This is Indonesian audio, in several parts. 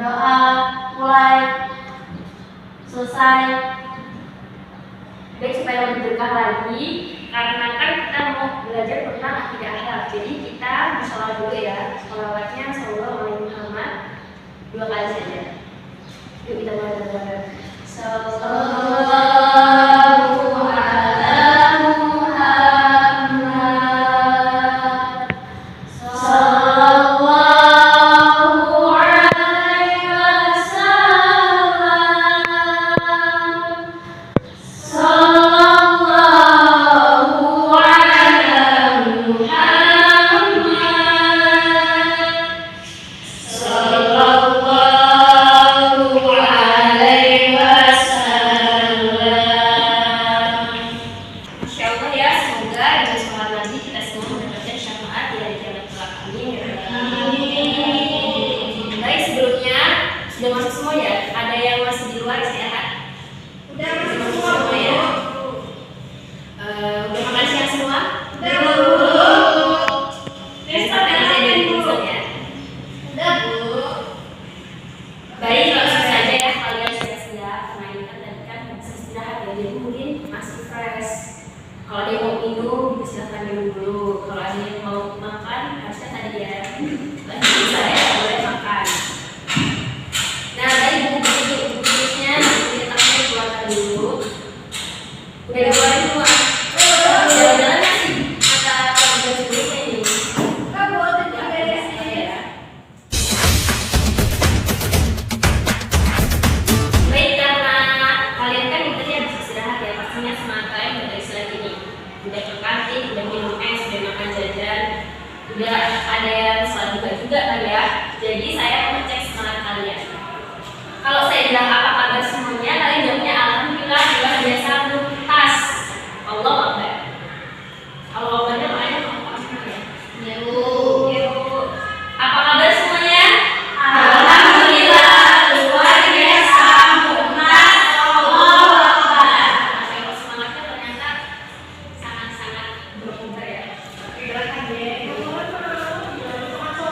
berdoa, mulai, selesai. Baik, supaya lebih berkah lagi, karena kan kita mau belajar tentang akidah akhlak. Jadi kita bersolawat dulu ya. Sholawatnya sallallahu alaihi Muhammad 2 kali saja. Yuk kita mulai belajar. Sudah masuk semua ya? Ada yang masih di luar istirahat? Udah masuk semua ya? Udah makan siang semua? Udah Bu. Besok ya? Udah Bu. Baik, langsung saja ya, kalian sudah siap. Karena ini kan tadi kan masih istirahat ya, jadi mungkin masih fresh. Kalau ada yang mau minum, silahkan minum dulu. Kalau ada yang mau makan, harusnya tadi ya. Lanjut bisa ya, boleh makan. Nah, tadi buku-bukunya diletakkan keluarkan dulu. Udah dikeluarin semua. Jalan-jalan masih mata pelajaran sebelumnya ini. Enggak boleh diberesin ya. Baik, karena kalian kan tadi habis istirahat ya, pastinya semangat kalian udah istirahat ini. Udah ke kantin, udah minum es, udah makan jajan, udah ada yang sholat juga kan ya. Jadi saya mau cek semangat kalian. Kalau saya bilang apa kabar semuanya, kalian jawabnya alhamdulillah, luar biasa, tuntas. Allah Akbar. Allah Akbarnya makanya apa semuanya? Ya Bu. Apa kabar semuanya? Alhamdulillah, luar biasa, tuntas. Allah Akbar. Kalau semangatnya ternyata sangat-sangat berubah ya. Gerakan deh.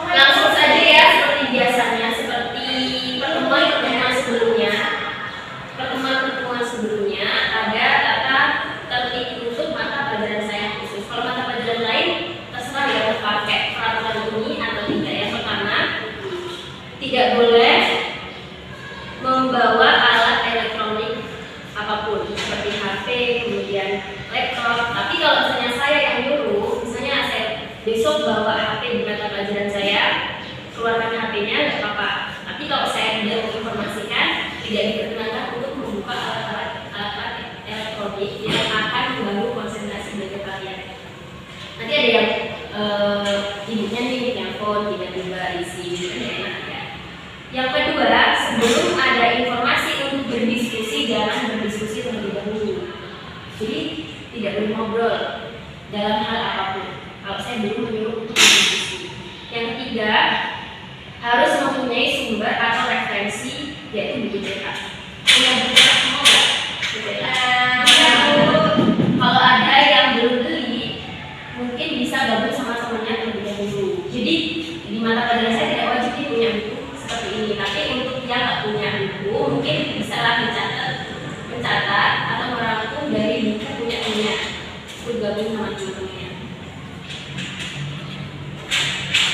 Langsung saja ya, seperti biasanya, seperti pertemuan sebelumnya ada kata tertib untuk mata pelajaran saya khusus. Kalau mata pelajaran lain terserah ya mau pakai peraturan ini atau tidak. Yang pertama, tidak boleh membawa alat elektronik apapun seperti HP, kemudian laptop. Tapi kalau misalnya saya yang nyuruh, misalnya saya besok bawa HP di mata pelajaran saya, keluarkan HP-nya nggak apa-apa. Tapi kalau saya tidak menginformasikan, tidak diperkenankan untuk membuka alat-alat elektronik yang akan mengganggu konsentrasi belajar kalian. Nanti ada yang hidupnya nih handphone tiba-tiba isi, kan enak ya. Yang kedua, sebelum ada informasi untuk berdiskusi, jangan berdiskusi terlebih dahulu. Jadi tidak boleh ngobrol dalam hal apapun. Kalau saya belum menyuruh untuk berdiskusi. Yang ketiga, harus mempunyai sumber atau referensi, yaitu buku cetak. Punya buku cetak semua nggak? Kalau ada yang belum beli, mungkin bisa gabung sama temannya terlebih dahulu. Jadi di mata pelajaran saya tidak wajib punya buku seperti ini. Tapi untuk yang nggak punya buku, mungkin bisa lah mencatat atau merangkum dari buku punya untuk gabung sama teman-temannya.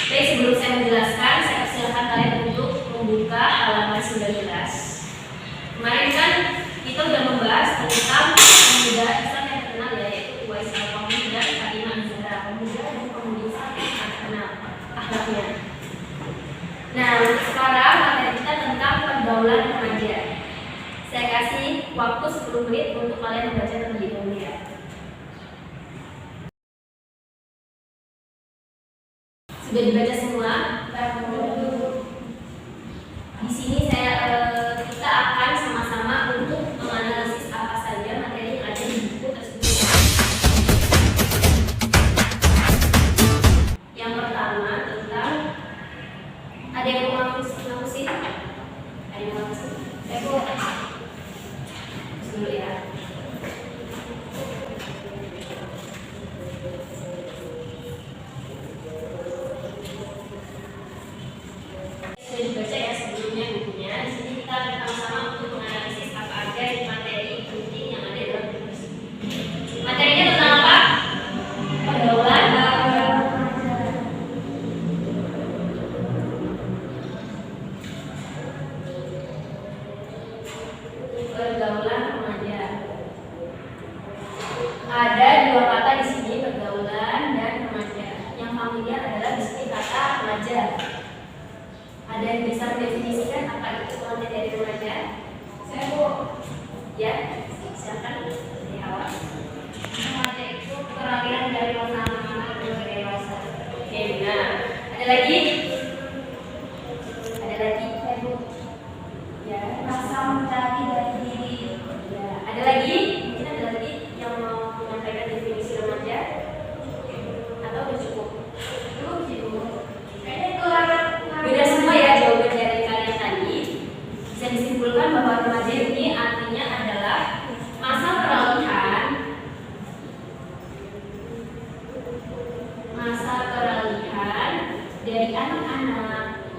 Baik, sebelum saya menjelaskan, saya persilakan kalian untuk membuka halaman 19. Kemarin kan kita sudah membahas tentang pemuda Islam yang terkenal ya, yaitu Uwais al-Qarni dan Fatimah az-Zahra, pemuda dan pemudi Islam yang terkenal akhlaknya. Nah, sekarang materi kita tentang pergaulan remaja. Saya kasih waktu 10 menit untuk kalian membaca terlebih dahulu ya. Sudah dibaca semua? Di sini kita akan sama-sama untuk menganalisis apa saja materi yang ada di buku tersebut. Yang pertama tentang, ada yang mau ngapusin? Ada yang mau ngapusin? Dulu ya. Sudah dibaca ya sebelumnya buku Ada yang bisa mendefinisikan apa itu pengertian dari remaja? Saya Bu. Ya, silakan dari awal. Remaja itu peralihan dari masa anak-anak ke dewasa. Oke, benar. Ada lagi? Ada lagi? Saya Bu. Ya, Rasa mencari dari diri. ya. Ada lagi? Mungkin ada lagi yang mau menyampaikan definisi remaja? Atau udah cukup? Cukup sih Bu. Kayaknya keluar. Beda semua ya jawaban dari kalian tadi. Bisa disimpulkan bahwa remaja ini artinya adalah masa peralihan dari anak-anak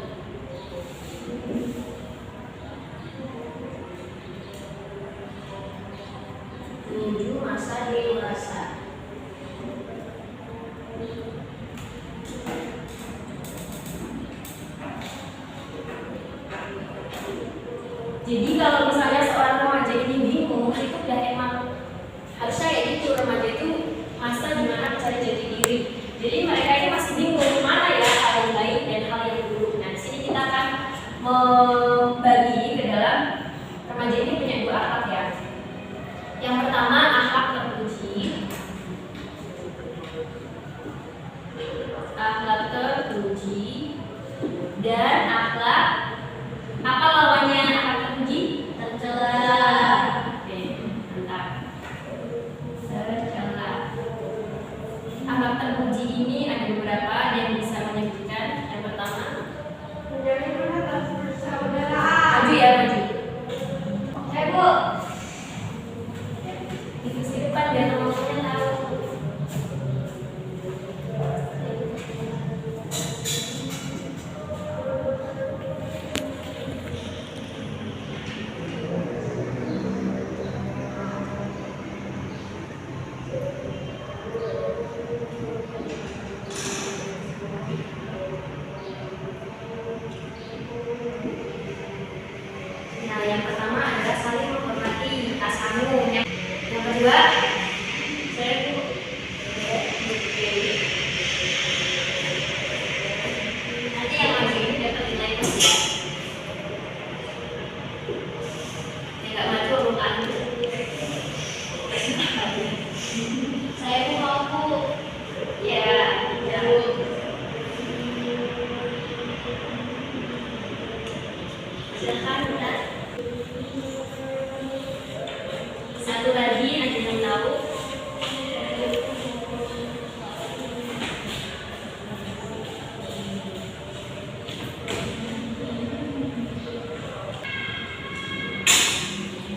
menuju masa dewasa. Jadi kalau misalnya seorang remaja ini bingung, itu udah emang harusnya kayak gitu. Remaja itu masa dimana mencari jati diri. Jadi mereka ini masih bingung mana ya hal yang baik dan hal yang buruk. Nah, di sini kita akan membagi ke dalam remaja ini punya dua akhlak ya. Yang pertama akhlak terpuji. Akhlak terpuji dan akhlak apa lawannya akhlak terpuji? Tercela. Oke, mantap. Tercela. Akhlak terpuji ini ada beberapa, ada yang bisa menyebutkan. Yang pertama, Menjadi persaudaraan. maju ya, maju. Saya Bu. Diskusi depan biar teman-teman tahu. Nah, yang pertama adalah saling menghormati tasamu. Yang kedua, saya Bu. Nanti yang maju ini dapat nilai plus ya. Yang nggak maju bukan. Saya Bu mau Bu. Ya, ya Bu. Silakan Ustaz. Satu lagi ada yang tahu?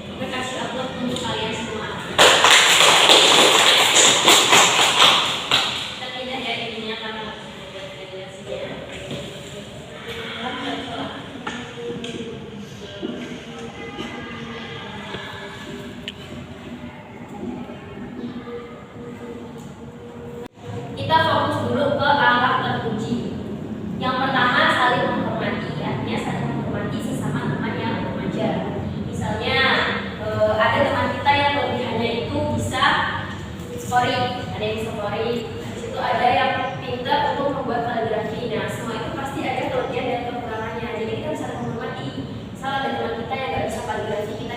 Kita kasih upload untuk kalian semua. Kita pindah ya ininya karena regulasinya. Kita fokus dulu ke akhlak terpuji. Yang pertama saling menghormati, artinya saling menghormati sesama teman yang remaja. Misalnya ada teman kita yang kelebihannya itu bisa scoring, ada yang bisa scoring, habis itu ada yang pintar untuk membuat kaligrafi. Nah, semua itu pasti ada kelebihan dan kekurangannya. Jadi kita bisa menghormati. Misal ada teman kita yang nggak bisa kaligrafi, kita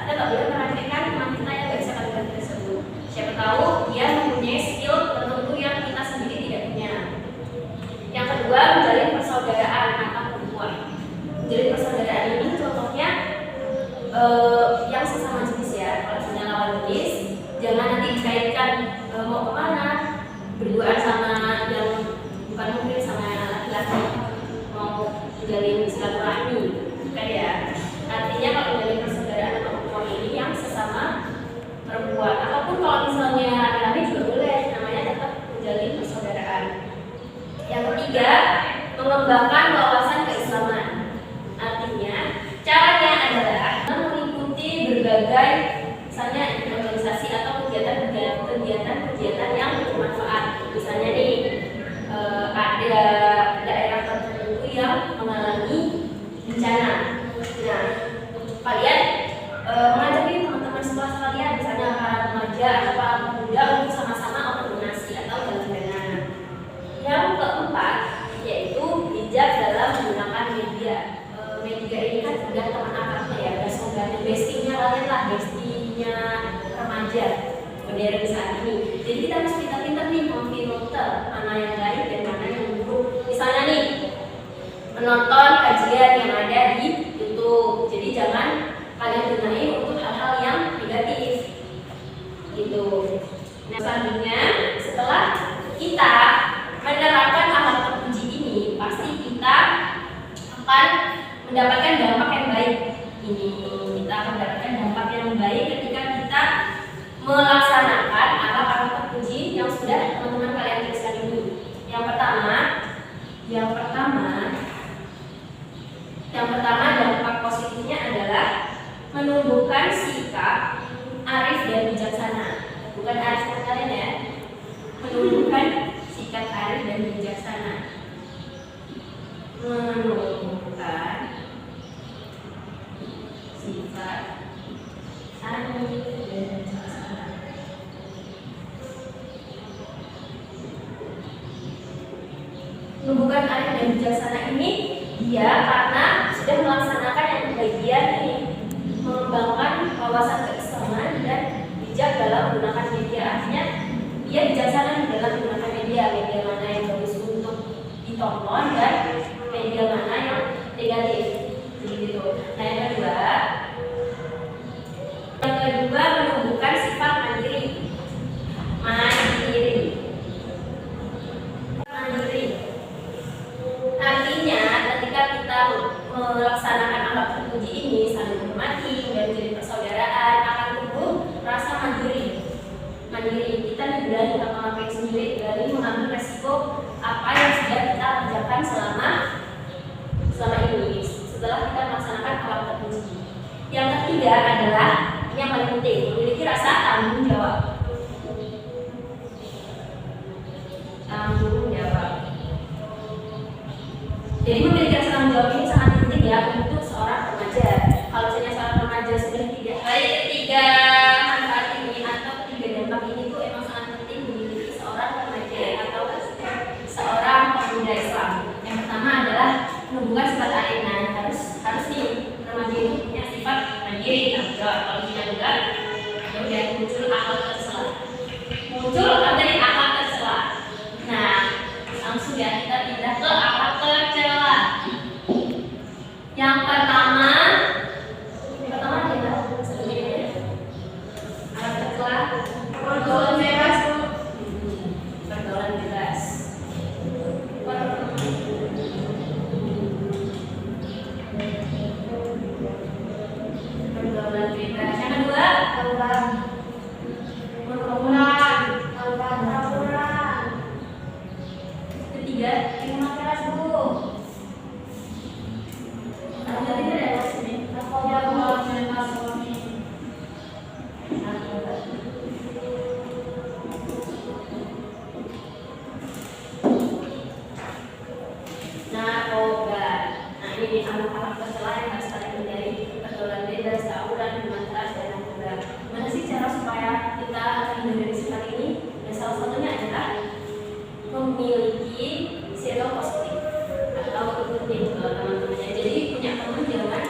nggak boleh meremehkan teman kita yang nggak bisa kaligrafi tersebut. Siapa tahu dia mempunyai skill tertentu yang kita sendiri tidak punya. Yang kedua, menjalin persaudaraan antar perempuan. Menjalin persaudaraan ini contohnya yang sesama jenis ya. Kalau misalnya lawan jenis, jangan nanti dikaitkan mau kemana, berduaan sama yang bukan mungkin sama laki-laki, mau menjalin silaturahmi, bukan ya. Artinya kalau menjalin persaudaraan antar perempuan ini yang sesama perempuan, ataupun kalau misalnya rame-rame juga boleh, namanya tetap menjalin persaudaraan. Yang ketiga, mengembangkan wawasan keislaman. Artinya, caranya adalah mengikuti berbagai misalnya organisasi atau kegiatan yang bermanfaat. Misalnya nih, ada daerah tertentu yang mengalami bencana. Nah, kalian mengajari teman-teman sekolah kalian, misalnya para remaja atau para pemuda untuk sama-sama ordinasi atau jalan-jalan. Yang keempat yaitu bijak dalam menggunakan media. kalian lah bestinya remaja modern saat ini. Jadi kita harus pintar-pintar nih memfilter mana yang baik dan mana yang buruk. Misalnya nih, menonton kajian yang ada di YouTube. Jadi jangan kalian gunain untuk hal-hal yang negatif gitu. Nah, selanjutnya setelah kita menerapkan alat terpuji ini, pasti kita akan mendapatkan dampak yang baik. Kita akan mendapatkan dampak yang baik ketika kita melaksanakan alat-alat terpuji yang sudah teman-teman kalian tuliskan ini. Yang pertama dampak positifnya adalah menumbuhkan sikap arif dan bijaksana. Bukan arif kalian ya. Menumbuhkan sikap arif dan bijaksana. Menumbuhkan sifat arif dan bijaksana. Menumbuhkan arif dan bijaksana ini dia karena sudah melaksanakan yang bagian ini, mengembangkan wawasan keislaman dan bijak dalam menggunakan media. Artinya dia bijaksana dalam menggunakan media mana yang bagus untuk ditonton dan media mana yang negatif. Gitu. Nah yang kedua menumbuhkan sifat mandiri. Artinya ketika kita melaksanakan alat terpuji ini, saling menghormati dan menjadi persaudaraan, akan tumbuh rasa mandiri. Kita berani ngapa-ngapain sendiri, berani mengambil resiko apa yang sudah kita kerjakan selama ini setelah kita melaksanakan alat terpuji. Yang ketiga adalah yang paling penting, memiliki rasa tanggung jawab. Jadi memiliki rasa tanggung jawab ini sangat penting ya untuk seorang remaja. Kalau misalnya seorang remaja sudah ketiga manfaat ini atau ketiga dampak ini tuh emang sangat penting memiliki seorang remaja atau seorang pemuda Islam. Yang pertama adalah menumbuhkan sifat arena. Harus nih remaja itu punya sifat mandiri, tanggung jawab. Kalau tidak enggak, ya udah muncul akhlak tercela. Nah, langsung ya kita pindah ke akhlak tercela. Yang pertama adalah akhlak tercela, pergaulan bebas. Yang kedua, ketiga, minuman keras Bu. Narkoba. Nah ini anak-anak tercela yang harus kalian hindari. Pergaulan bebas, tawuran, minuman keras, dan narkoba. Gimana sih cara supaya kita menghindari sifat ini? Dan salah satunya adalah memiliki circle positif atau ikutin teman-temannya. Jadi punya teman jangan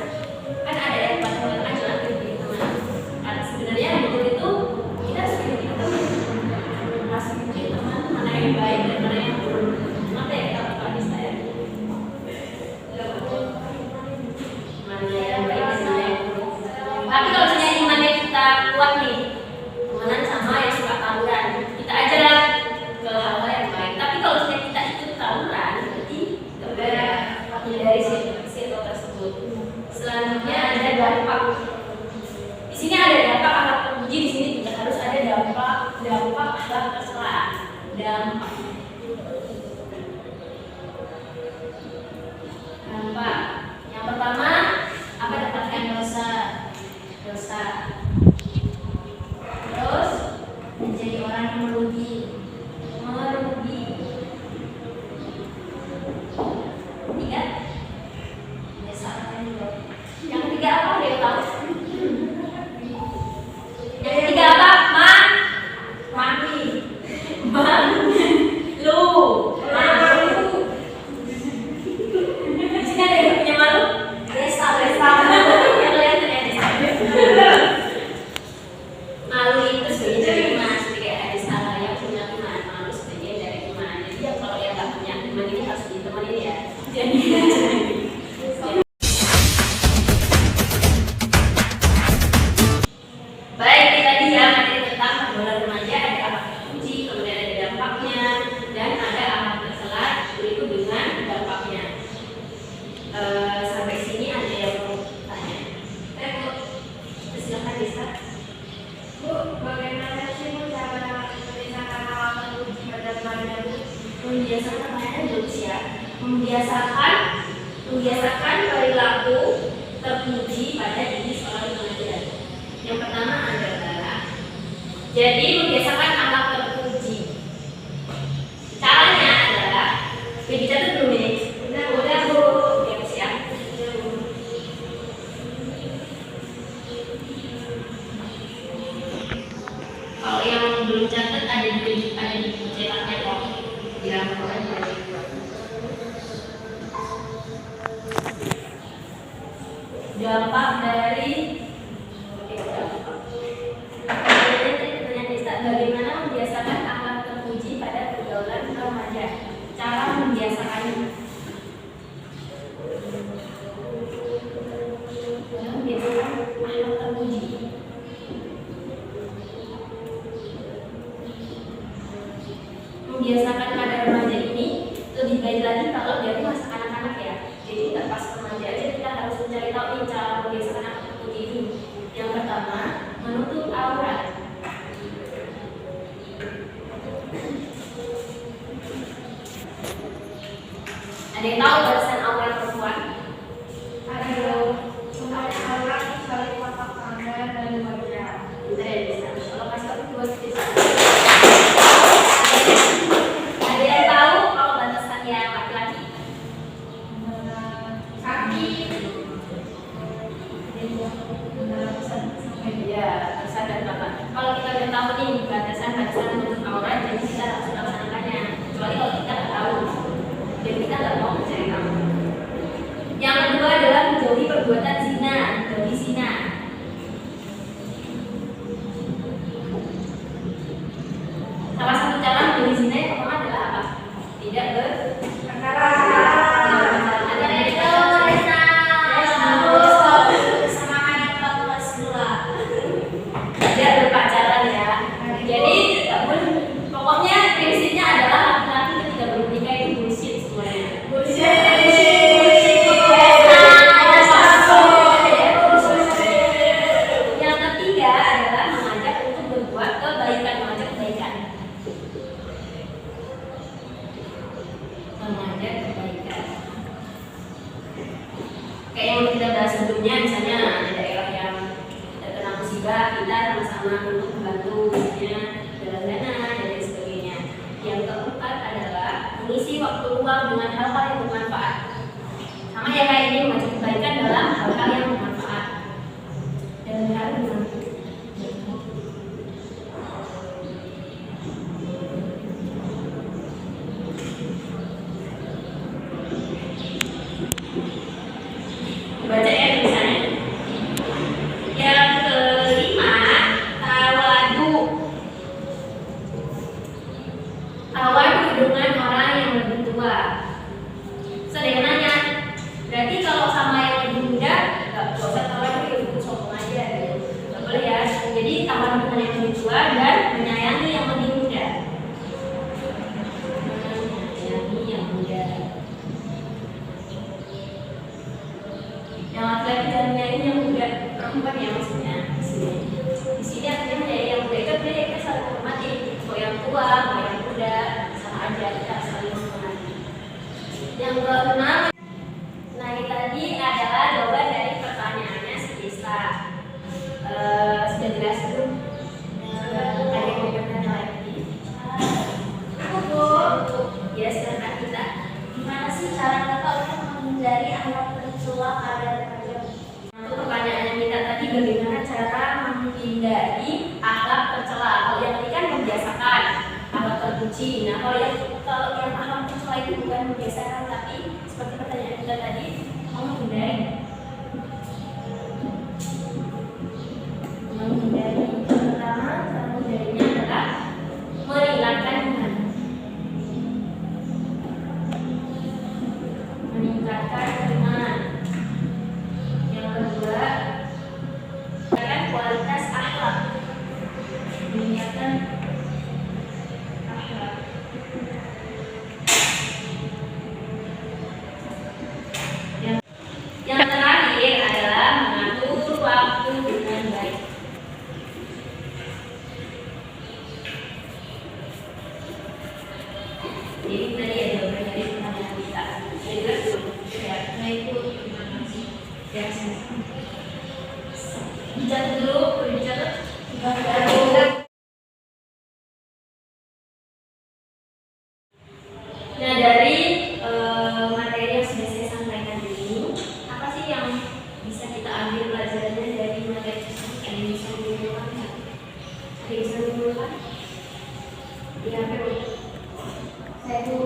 kan ada yang teman aja ikutin teman. Sebenarnya itu kita harus ikutin teman. Harus ikutin teman mana yang baik dan mana yang buruk. Nanti ya kita pakai saya. Mana yang baik dan mana yang buruk. Tapi kalau misalnya imannya kita kuat nih, temenan sama yang suka tawuran, kita ajalah ke hal-hal yang baik. Tapi kalau misalnya kita ikut tawuran, berarti dari circle tersebut. Selanjutnya ada dampak. Di sini ada dampak akhlak terpuji, di sini juga harus ada dampak akhlak tercela. Dampak. Yang pertama, apa dapatkan dosa. Sampai sini ada yang mau tanya? Bu, silakan bisa. Bu, bagaimana sih Bu cara memisahkan awal terpuji pada remaja Bu? Membiasakan mainan dulu ya. Membiasakan perilaku terpuji pada diri seorang remaja. Yang pertama adalah jadi membiasakan akhlak terpuji. Caranya adalah dicatat dulu nih. Udah Bu, ya siap. Kalau yang belum catat ada di cetaknya kok. Bilang aja. Dampak dari bagaimana membiasakan akhlak terpuji pada pergaulan remaja. Cara membiasakannya. Membiasakan akhlak terpuji. Membiasakan pada remaja ini lebih baik lagi kalau dari masa anak-anak ya. Jadi nggak pas remaja aja, kita harus mencari tahu nih cara membiasakan akhlak terpuji ini. Yang pertama, menutup aurat. Ada yang tahu batasan aurat perempuan? Ada dong. Semuanya aurat saling tapak tangan dan wajah. Bisa ya bisa. Kalau kasih tahu dua bisa. Ada yang tahu kalau batasannya laki-laki? Kaki. Ya, bisa dan belakang. Kalau kita udah tahu nih batasan menutup aurat, jadi kita harus melaksanakannya. Kecuali kalau kita nggak tahu, dan kita nggak mau mencari tahu. Yang kedua adalah menjauhi perbuatan zina, menjauhi zina. Salah satu cara menjauhi zina yang pertama adalah apa? Tidak ada itu, tidak berpacaran ya. Jadi pokoknya prinsipnya adalah laki-laki ketika belum menikah itu bullshit semuanya. Yang ketiga adalah mengajak untuk berbuat kebaikan, mengajak kebaikan. Mengajak kebaikan. Kayak yang kita bahas sebelumnya, misalnya ada daerah yang terkena musibah, kita sama-sama untuk membantu, misalnya jalan-jalan dan lain sebagainya. Yang keempat adalah mengisi waktu luang dengan hal-hal yang bermanfaat. Sama ya kayak ini, mengajak kebaikan dalam hal-hal yang bermanfaat. Dan hal yang bermanfaat. Baca ya misalnya. Yang kelima, tawadu. Tawadu dengan orang yang lebih tua. Saya nanya, berarti kalau sama yang lebih muda, nggak usah tawadu, ya cukup sombong aja gitu. Nggak boleh ya. Jadi tawadu dengan yang lebih tua dan menyayangi yang lebih muda. Menyayangi yang muda. Yang laki-laki dan menyayangi yang muda, perempuan ya maksudnya di sini. Di sini artinya menyayangi yang muda itu artinya kita saling menghormati. Mau yang tua, mau yang muda, sama aja kita saling menghormati. Yang keenam, nah ini tadi adalah jawaban dari pertanyaannya si Desta. Sudah jelas belum? Ada yang mau bertanya lagi? Ya silakan kita. Gimana sih cara Kakak untuk menghindari anak tercela pada remaja? Untuk pertanyaan kita tadi bagaimana Ya, dicatat dulu, boleh dicatat. Nah, dari materi yang sudah saya sampaikan ini, apa sih yang bisa kita ambil pelajarannya dari materi tersebut? Ada yang bisa diberikan? Ada yang bisa diberikan? Iya, Saya itu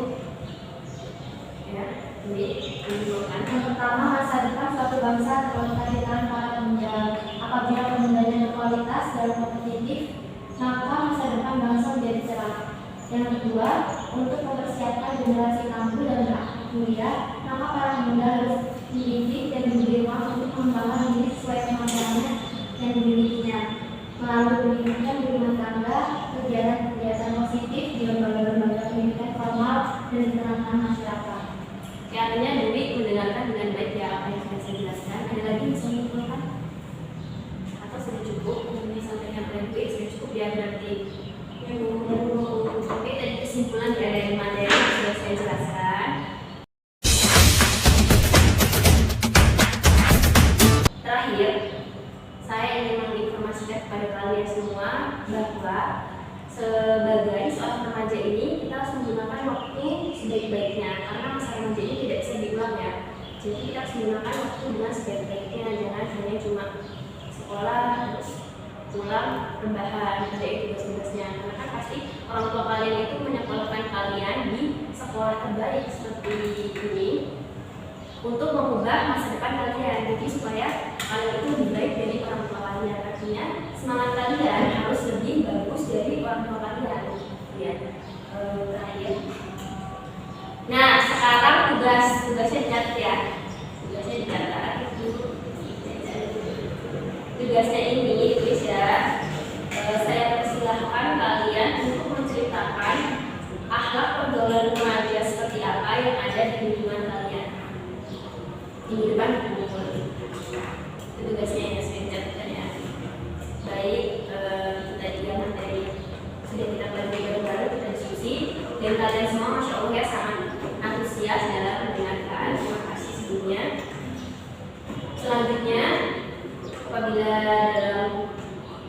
ya, ini diberikan. yang pertama, masa depan suatu bangsa terletak di tangan para pemuda. Apabila pemudanya berkualitas dan kompetitif, maka masa depan bangsa menjadi cerah. Yang kedua, untuk mempersiapkan generasi mampu dan berakhlak mulia, maka para pemuda harus dididik dan diberi ruang untuk mengembangkan diri sesuai kemampuannya yang dimilikinya melalui pendidikan di rumah tangga, kegiatan-kegiatan positif di lembaga-lembaga pendidikan formal dan di tengah-tengah masyarakat. Ya, artinya Dewi mendengarkan dengan baik ya apa yang sudah saya jelaskan. Ada lagi yang bisa menyimpulkan? Atau sudah cukup? Yang disampaikan oleh Dewi sudah cukup ya berarti. Oke, tadi kesimpulan dari materi yang sudah saya jelaskan. Terakhir, saya ingin menginformasikan kepada kalian semua bahwa sebagai seorang remaja ini kita harus menggunakan waktu sebaik-baiknya karena masa remaja ini tidak bisa diulang ya. Jadi kita harus menggunakan waktu dengan sebaik-baiknya, jangan hanya cuma sekolah terus pulang rebahan, ada tugas-tugasnya. Karena kan pasti orang tua kalian itu menyekolahkan kalian di sekolah terbaik seperti ini untuk mengubah masa depan kalian. Jadi supaya kalian itu lebih baik dari orang tua kalian. Artinya semangat kalian harus lebih bagus dari orang tua kalian. Ya, terakhir. Nah, sekarang tugasnya dicatat ya. Tugasnya dicatat. Tugasnya ini tulis ya. Saya persilahkan kalian untuk menceritakan akhlak pergaulan remaja seperti apa yang ada di lingkungan kalian. Di depan buku. Itu tugasnya yang saya catatkan ya. Baik, tadi ya materi sudah kita pelajari bareng-bareng, kita diskusi, dan kalian semua masya Allah ya sangat antusias dalam mendengarkan. Terima kasih sebelumnya. Selanjutnya, apabila dalam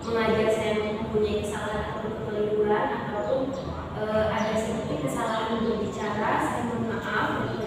mengajar saya mempunyai kesalahan atau kekeliruan ataupun ada sedikit kesalahan berbicara, saya mohon maaf.